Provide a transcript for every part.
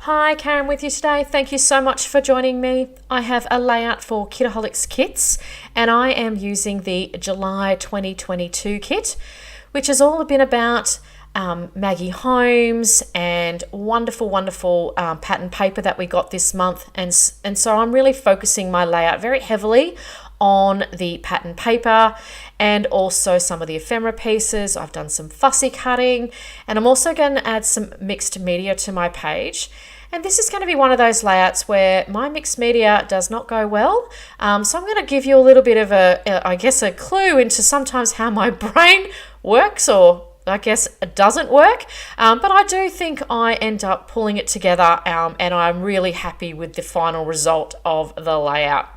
Hi, Karen with you today. Thank you so much for joining me. I have a layout for Kitaholics kits and I am using the July 2022 kit, which has all been about Maggie Holmes and wonderful pattern paper that we got this month. And so I'm really focusing my layout very heavily on the pattern paper and also some of the ephemera pieces. I've done some fussy cutting and I'm also going to add some mixed media to my page. And this is going to be one of those layouts where my mixed media does not go well. So I'm going to give you a little bit of a clue into sometimes how my brain works, or I guess it doesn't work. But I do think I end up pulling it together and I'm really happy with the final result of the layout.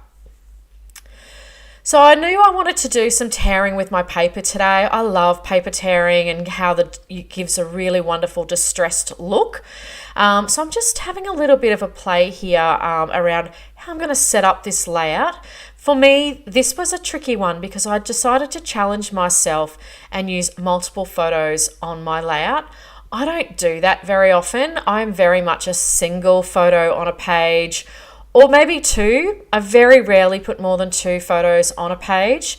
So I knew I wanted to do some tearing with my paper today. I love paper tearing and how it gives a really wonderful distressed look. So I'm just having a little bit of a play here around how I'm going to set up this layout. For me, this was a tricky one because I decided to challenge myself and use multiple photos on my layout. I don't do that very often. I'm very much a single photo on a page, or maybe two. I very rarely put more than two photos on a page.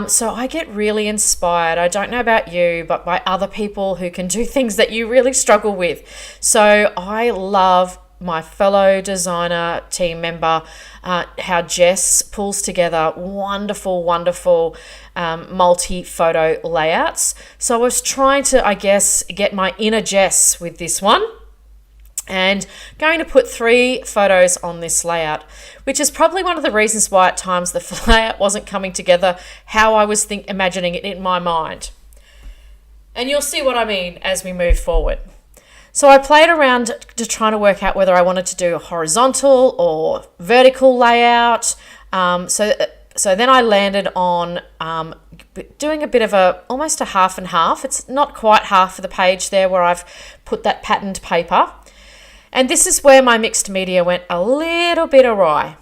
So I get really inspired, I don't know about you, but by other people who can do things that you really struggle with. So I love my fellow designer team member, how Jess pulls together wonderful multi-photo layouts. So I was trying to, get my inner Jess with this one, and going to put 3 photos on this layout, which is probably one of the reasons why at times the layout wasn't coming together how I was imagining it in my mind. And you'll see what I mean as we move forward. So I played around to trying to work out whether I wanted to do a horizontal or vertical layout. So then I landed on doing a bit of almost a half and half. It's not quite half of the page there where I've put that patterned paper. And this is where my mixed media went a little bit awry.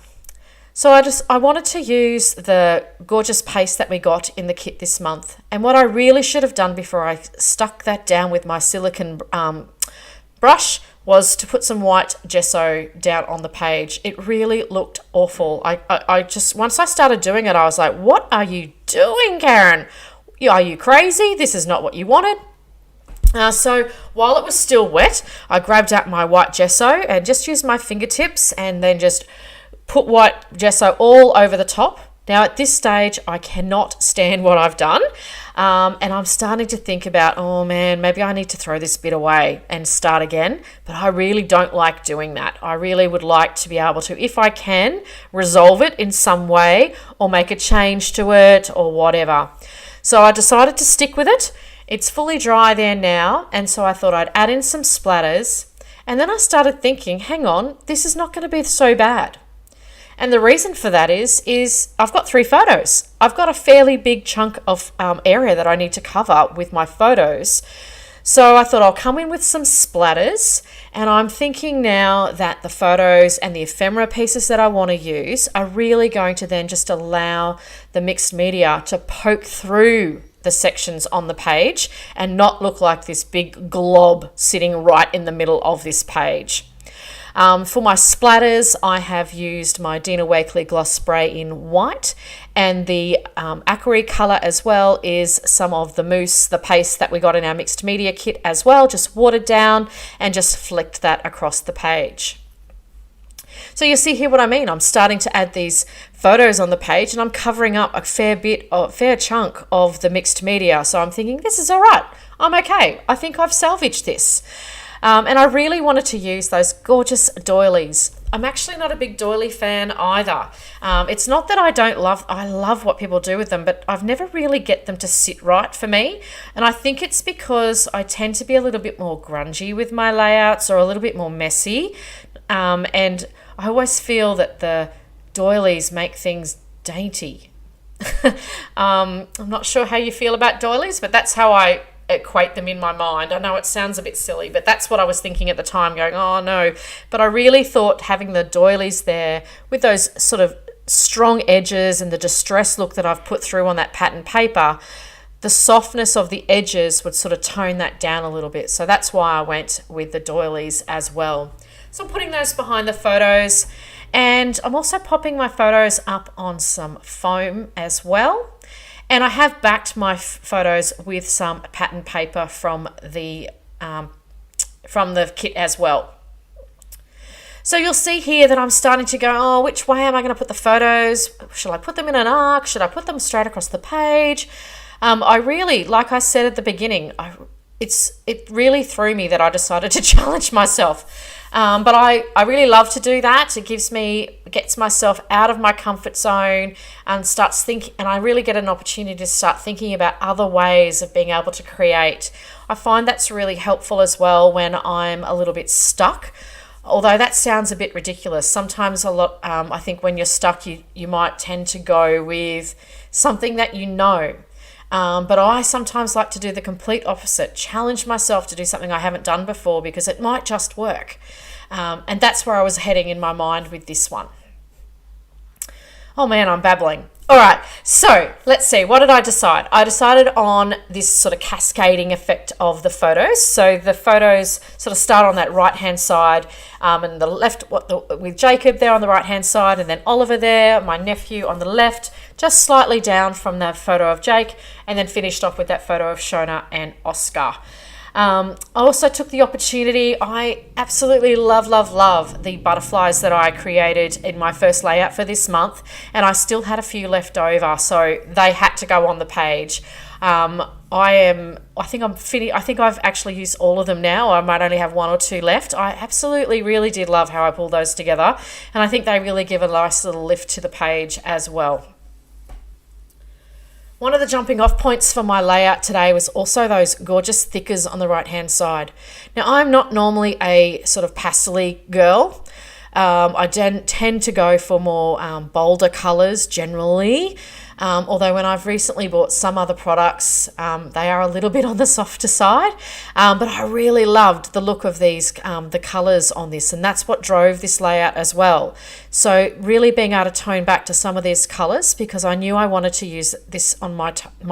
So I wanted to use the gorgeous paste that we got in the kit this month. And what I really should have done before I stuck that down with my silicone brush was to put some white gesso down on the page. It really looked awful. I just, once I started doing it, I was like, what are you doing, Karen? Are you crazy? This is not what you wanted. So while it was still wet, I grabbed out my white gesso and just used my fingertips and then just put white gesso all over the top. Now at this stage, I cannot stand what I've done. And I'm starting to think about, oh man, maybe I need to throw this bit away and start again. But I really don't like doing that. I really would like to be able to, if I can, resolve it in some way or make a change to it or whatever. So I decided to stick with it. It's fully dry there now, and so I thought I'd add in some splatters, and then I started thinking, hang on, this is not going to be so bad. And the reason for that is I've got 3 photos. I've got a fairly big chunk of area that I need to cover with my photos. So I thought I'll come in with some splatters, and I'm thinking now that the photos and the ephemera pieces that I want to use are really going to then just allow the mixed media to poke through the sections on the page and not look like this big glob sitting right in the middle of this page. For my splatters, I have used my Dina Wakley gloss spray in white, and the aquarelle color as well is some of the mousse, the paste that we got in our mixed media kit as well, just watered down and just flicked that across the page. So you see here what I mean. I'm starting to add these photos on the page and I'm covering up a fair chunk of the mixed media. So I'm thinking, this is all right. I'm okay. I think I've salvaged this. And I really wanted to use those gorgeous doilies. I'm actually not a big doily fan either. It's not that I love what people do with them, but I've never really get them to sit right for me. And I think it's because I tend to be a little bit more grungy with my layouts, or a little bit more messy. And I always feel that the doilies make things dainty. I'm not sure how you feel about doilies, but that's how I equate them in my mind. I know it sounds a bit silly, but that's what I was thinking at the time, going, oh no. But I really thought having the doilies there with those sort of strong edges and the distress look that I've put through on that pattern paper, the softness of the edges would sort of tone that down a little bit. So that's why I went with the doilies as well. So I'm putting those behind the photos, and I'm also popping my photos up on some foam as well. And I have backed my photos with some pattern paper from the kit as well. So you'll see here that I'm starting to go, oh, which way am I going to put the photos? Should I put them in an arc? Should I put them straight across the page? I really, like I said at the beginning, it really threw me that I decided to challenge myself. But I really love to do that. It gets myself out of my comfort zone and and I really get an opportunity to start thinking about other ways of being able to create. I find that's really helpful as well when I'm a little bit stuck. Although that sounds a bit ridiculous. Sometimes I think when you're stuck, you might tend to go with something that you know. But I sometimes like to do the complete opposite, challenge myself to do something I haven't done before because it might just work. And that's where I was heading in my mind with this one. Oh man, I'm babbling. All right, so let's see. What did I decide? I decided on this sort of cascading effect of the photos. So the photos sort of start on that right-hand side, and the left with Jacob there on the right-hand side, and then Oliver there, my nephew, on the left, just slightly down from the photo of Jake, and then finished off with that photo of Shona and Oscar. I also took the opportunity, I absolutely love the butterflies that I created in my first layout for this month, and I still had a few left over, so they had to go on the page. I think I've actually used all of them now. I might only have one or two left. I absolutely really did love how I pulled those together, and I think they really give a nice little lift to the page as well. One of the jumping off points for my layout today was also those gorgeous thickers on the right hand side. Now, I'm not normally a sort of pastel-y girl. I tend to go for more bolder colours generally. Although when I've recently bought some other products, they are a little bit on the softer side. But I really loved the look of these, the colours on this, and that's what drove this layout as well. So really being able to tone back to some of these colours because I knew I wanted to use this on my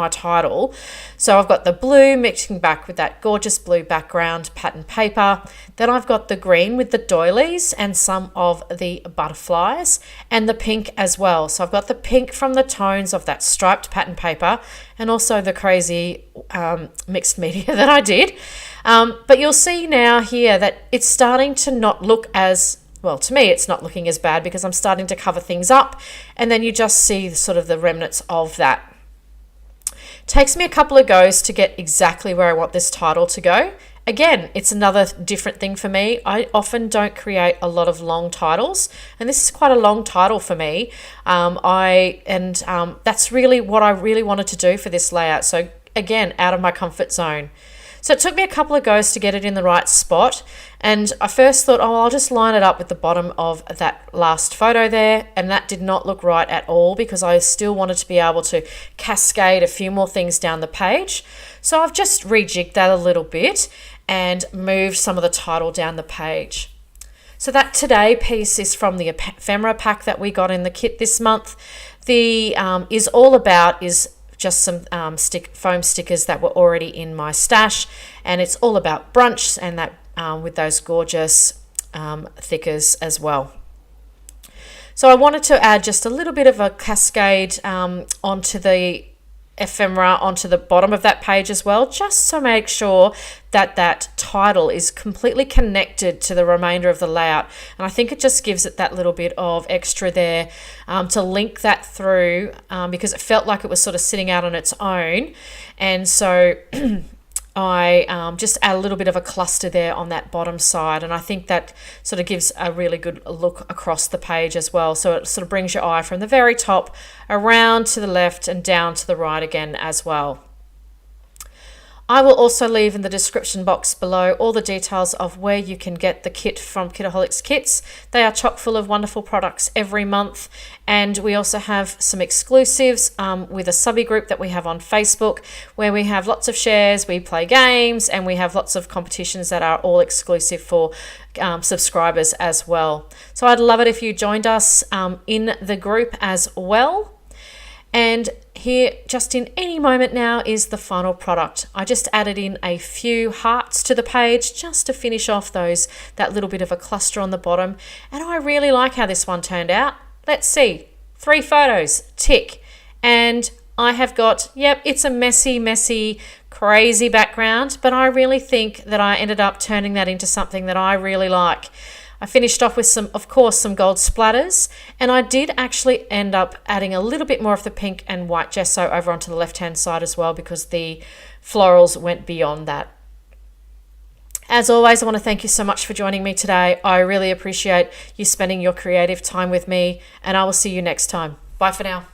title. So I've got the blue mixing back with that gorgeous blue background pattern paper. Then I've got the green with the doilies and some of the butterflies, and the pink as well. So I've got the pink from the tones of that striped pattern paper and also the crazy mixed media that I did. But you'll see now here that it's starting to not look as, well, to me it's not looking as bad because I'm starting to cover things up, and then you just see sort of the remnants of that. Takes me a couple of goes to get exactly where I want this title to go. Again, it's another different thing for me. I often don't create a lot of long titles, and this is quite a long title for me. That's really what I really wanted to do for this layout. So again, out of my comfort zone. So it took me a couple of goes to get it in the right spot, and I first thought, oh, I'll just line it up with the bottom of that last photo there, and that did not look right at all because I still wanted to be able to cascade a few more things down the page. So I've just rejigged that a little bit and moved some of the title down the page. So that today piece is from the ephemera pack that we got in the kit this month. The is all about is just some foam stickers that were already in my stash, and it's all about brunch and that with those gorgeous thickers as well. So I wanted to add just a little bit of a cascade onto the ephemera onto the bottom of that page as well, just to make sure that that title is completely connected to the remainder of the layout. And I think it just gives it that little bit of extra there to link that through because it felt like it was sort of sitting out on its own. And so I just add a little bit of a cluster there on that bottom side, and I think that sort of gives a really good look across the page as well. So it sort of brings your eye from the very top around to the left and down to the right again as well. I will also leave in the description box below all the details of where you can get the kit from Kitaholics Kits. They are chock full of wonderful products every month, and we also have some exclusives with a subby group that we have on Facebook where we have lots of shares, we play games, and we have lots of competitions that are all exclusive for subscribers as well. So I'd love it if you joined us in the group as well. And here, just in any moment now, is the final product. I just added in a few hearts to the page just to finish off that little bit of a cluster on the bottom. And I really like how this one turned out. Let's see. 3 photos, tick. And I have got, yep, it's a messy, crazy background, but I really think that I ended up turning that into something that I really like. I finished off with some gold splatters, and I did actually end up adding a little bit more of the pink and white gesso over onto the left-hand side as well, because the florals went beyond that. As always, I want to thank you so much for joining me today. I really appreciate you spending your creative time with me, and I will see you next time. Bye for now.